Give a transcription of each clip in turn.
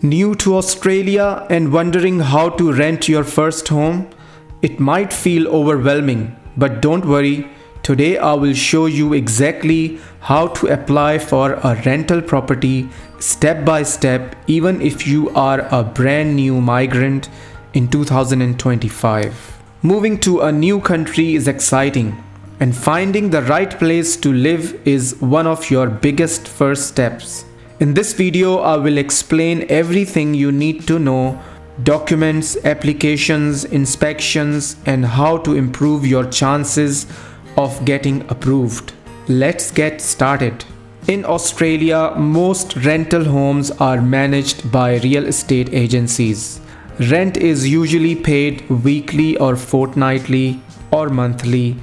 New to Australia and wondering how to rent your first home? It might feel overwhelming, but don't worry. Today I will show you exactly how to apply for a rental property step by step, even if you are a brand new migrant in 2025. Moving to a new country is exciting, and finding the right place to live is one of your biggest first steps. In this video, I will explain everything you need to know: documents, applications, inspections, and how to improve your chances of getting approved. Let's get started. In Australia, most rental homes are managed by real estate agencies. Rent is usually paid weekly or fortnightly or monthly.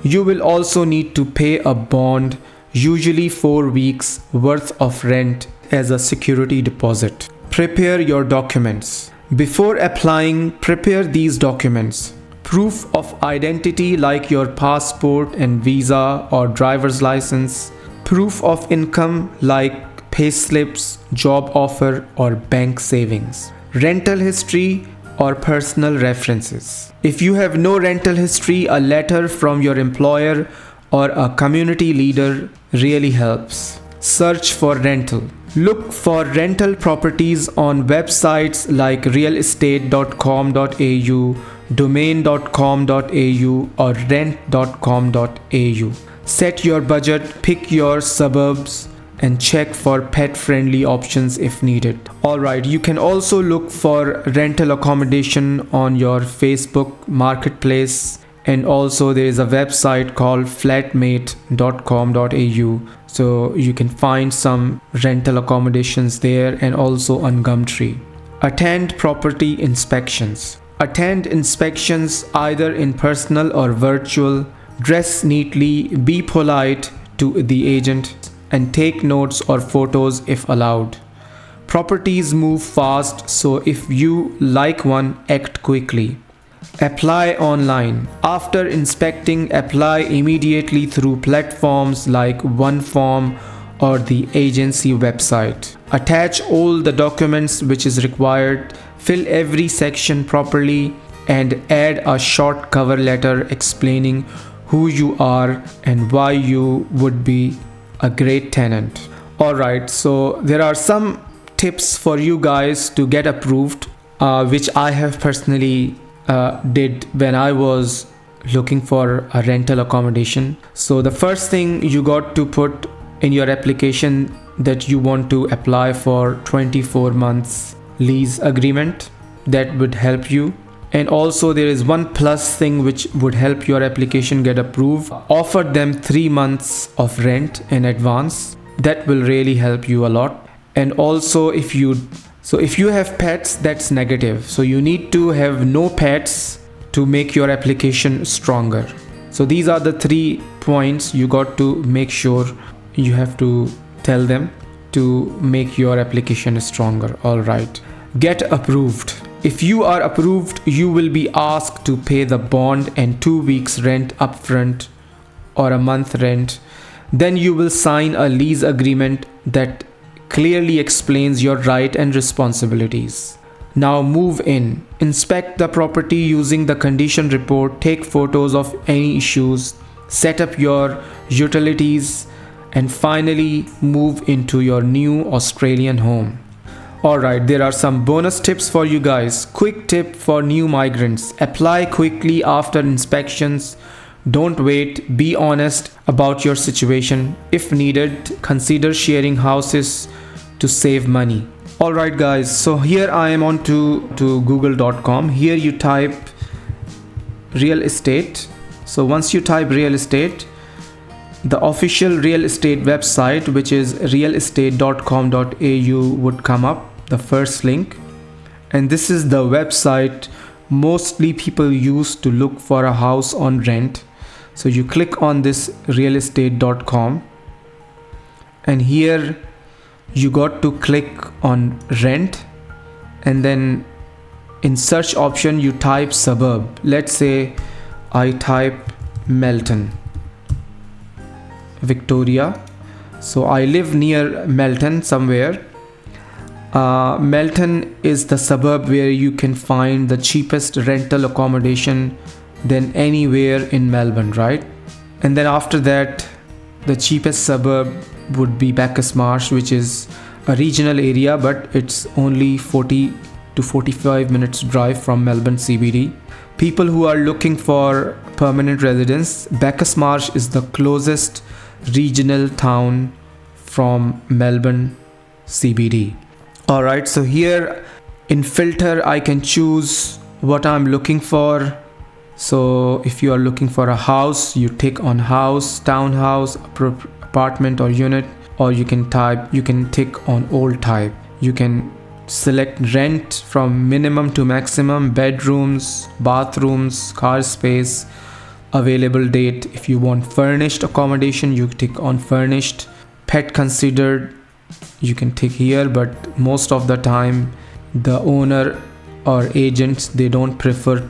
You will also need to pay a bond, usually 4 weeks worth of rent, as a security deposit. Prepare your documents. Before applying, prepare these documents: proof of identity like your passport and visa or driver's license, proof of income like payslips, job offer, or bank savings, rental history or personal references. If you have no rental history, a letter from your employer or a community leader really helps. Search for rental. Look for rental properties on websites like realestate.com.au, domain.com.au, or rent.com.au. Set your budget, pick your suburbs, and check for pet-friendly options if needed. Alright, you can also look for rental accommodation on your Facebook marketplace, and also there is a website called flatmate.com.au, so you can find some rental accommodations there, and also on Gumtree. Attend property inspections. Attend inspections either in personal or virtual. Dress neatly, be polite to the agent, and take notes or photos if allowed. Properties move fast, so if you like one, act quickly. Apply online. After inspecting, apply immediately through platforms like OneForm or the agency website. Attach all the documents which is required, fill every section properly, and add a short cover letter explaining who you are and why you would be a great tenant. Alright, so there are some tips for you guys to get approved, which I have personally did when I was looking for a rental accommodation. So the first thing, you got to put in your application that you want to apply for 24 months lease agreement. That would help you. And also there is one plus thing which would help your application get approved: offer them 3 months of rent in advance. That will really help you a lot. And also if you have pets, that's negative, so you need to have no pets to make your application stronger. So these are the 3 points you got to make sure you have to tell them to make your application stronger. All right, get approved. If you are approved, you will be asked to pay the bond and 2 weeks rent upfront or a month rent. Then you will sign a lease agreement that clearly explains your right and responsibilities. Now move in. Inspect the property using the condition report, take photos of any issues, set up your utilities, and finally move into your new Australian home. Alright, there are some bonus tips for you guys. Quick tip for new migrants: apply quickly after inspections. Don't wait. Be honest about your situation. If needed, consider sharing houses to save money. Alright guys, so here I am on to google.com. Here you type real estate. So once you type real estate, the official real estate website, which is realestate.com.au, would come up, the first link. And this is the website mostly people use to look for a house on rent. So you click on this realestate.com, and here you got to click on rent, and then in search option you type suburb. Let's say I type Melton, Victoria. So I live near Melton somewhere. Melton is the suburb where you can find the cheapest rental accommodation than anywhere in Melbourne, right? And then after that, the cheapest suburb would be Bacchus Marsh, which is a regional area, but it's only 40 to 45 minutes drive from Melbourne CBD. People who are looking for permanent residence, Bacchus Marsh is the closest regional town from Melbourne CBD. Alright, so here in filter I can choose what I'm looking for. So if you are looking for a house, you tick on house, townhouse, apartment or unit, or you can tick on all type. You can select rent from minimum to maximum, bedrooms, bathrooms, car space, available date. If you want furnished accommodation, you tick on furnished. Pet considered, you can tick here, but most of the time the owner or agents, they don't prefer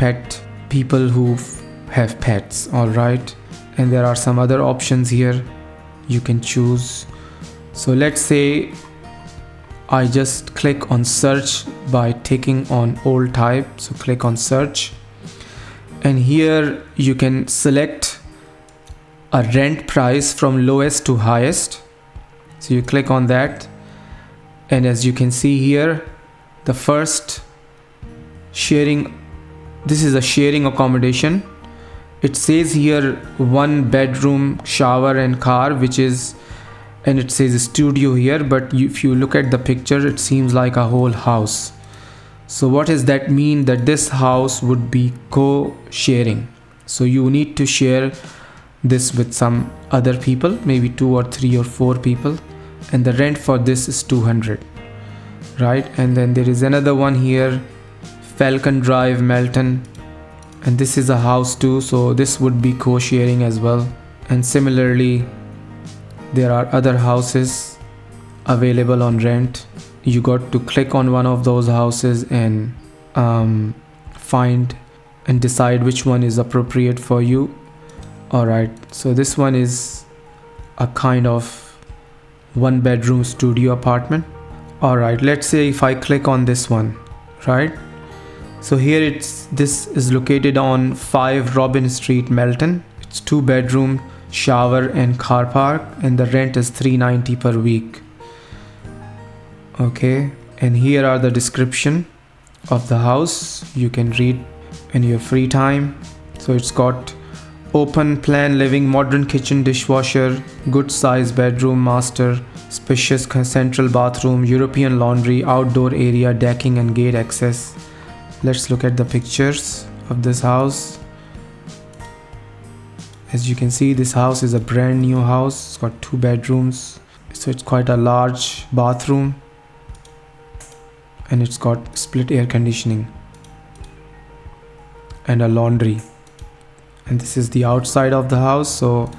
people who have pets. All right, and there are some other options here you can choose. So let's say I just click on search by ticking on all type. So click on search, and here you can select a rent price from lowest to highest. So you click on that, and as you can see here, the first sharing, this is a sharing accommodation. It says here 1 bedroom, shower and car, and it says studio here, but if you look at the picture, it seems like a whole house. So what does that mean? That this house would be co-sharing. So you need to share this with some other people, maybe 2 or 3 or 4 people, and the rent for this is 200, right? And then there is another one here, Falcon Drive, Melton, and this is a house too, so this would be co-sharing as well. And similarly, there are other houses available on rent. You got to click on one of those houses and find and decide which one is appropriate for you. Alright, so this one is a kind of 1 bedroom studio apartment. Alright, let's say if I click on this one, right? So here this is located on 5 Robin Street, Melton. It's 2 bedroom, shower and car park, and the rent is $390 per week. Okay, and here are the description of the house. You can read in your free time. So it's got open plan living, modern kitchen, dishwasher, good size bedroom, master, spacious central bathroom, European laundry, outdoor area, decking and gate access. Let's look at the pictures of this house. As you can see, this house is a brand new house. It's got 2 bedrooms, so it's quite a large bathroom, and it's got split air conditioning and a laundry. And this is the outside of the house. So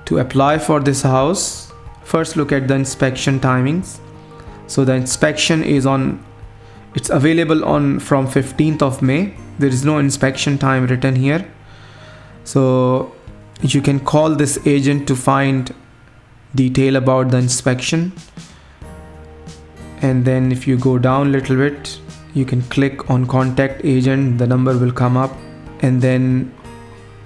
to apply for this house, first look at the inspection timings. So the inspection is it's available from 15th of May. There is no inspection time written here. So you can call this agent to find detail about the inspection. And then if you go down a little bit, you can click on contact agent. The number will come up. And then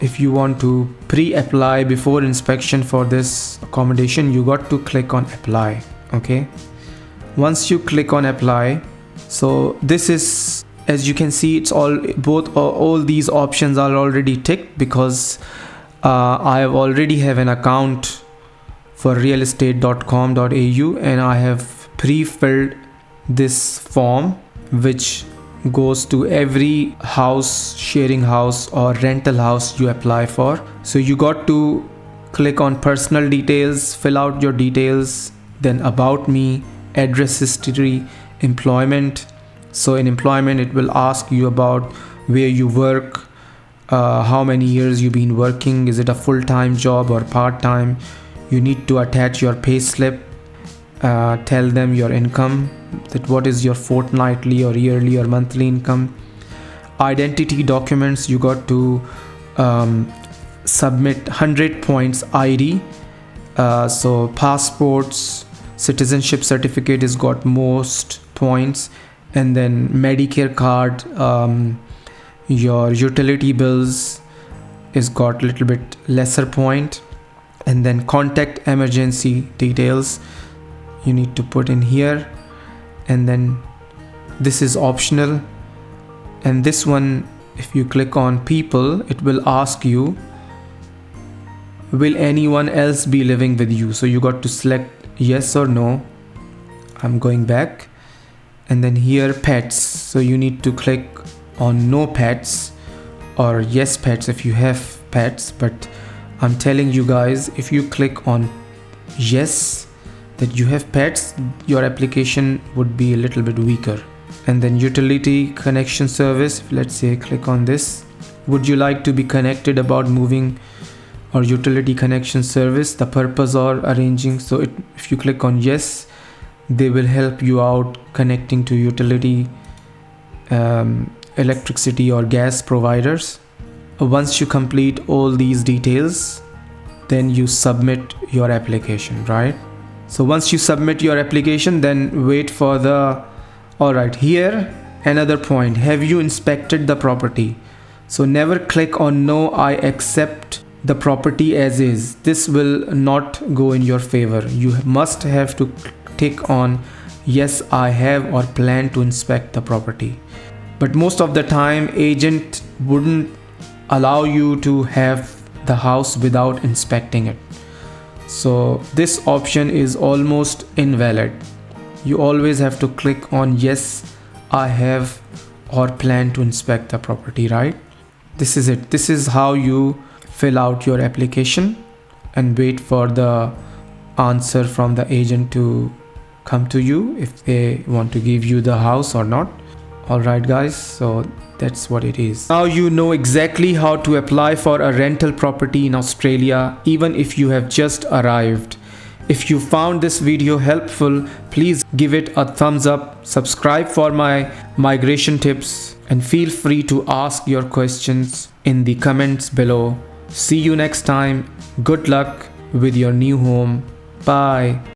if you want to pre-apply before inspection for this accommodation, you got to click on apply. Okay, once you click on apply, so this is, as you can see, it's all these options are already ticked because I already have an account for realestate.com.au, and I have pre-filled this form which goes to every house, sharing house or rental house you apply for. So you got to click on personal details, fill out your details, then about me, address history, employment. So in employment, it will ask you about where you work, how many years you've been working, is it a full-time job or part-time. You need to attach your pay slip, tell them your income, that what is your fortnightly or yearly or monthly income. Identity documents, you got to submit 100 points ID. So passports, citizenship certificate is got most points, and then Medicare card, your utility bills is got a little bit lesser point, and then contact emergency details you need to put in here, and then this is optional. And this one, if you click on people, it will ask you, will anyone else be living with you? So you got to select yes or no. I'm going back, and then here pets, so you need to click on no pets or yes pets if you have pets. But I'm telling you guys, if you click on yes that you have pets, your application would be a little bit weaker. And then utility connection service, let's say click on this, would you like to be connected about moving or utility connection service, the purpose or arranging. So if you click on yes, they will help you out connecting to utility, electricity or gas providers. Once you complete all these details, then you submit your application, right? So once you submit your application, then wait for the, alright, here another point, have you inspected the property? So never click on no, I accept the property as is. This will not go in your favor. You must have to tick on yes, I have or plan to inspect the property. But most of the time agent wouldn't allow you to have the house without inspecting it. So this option is almost invalid. You always have to click on yes, I have or plan to inspect the property, right? This is it. This is how you fill out your application and wait for the answer from the agent to come to you if they want to give you the house or not. Alright guys, so that's what it is. Now you know exactly how to apply for a rental property in Australia, even if you have just arrived. If you found this video helpful, please give it a thumbs up, subscribe for my migration tips, and feel free to ask your questions in the comments below. See you next time. Good luck with your new home. Bye.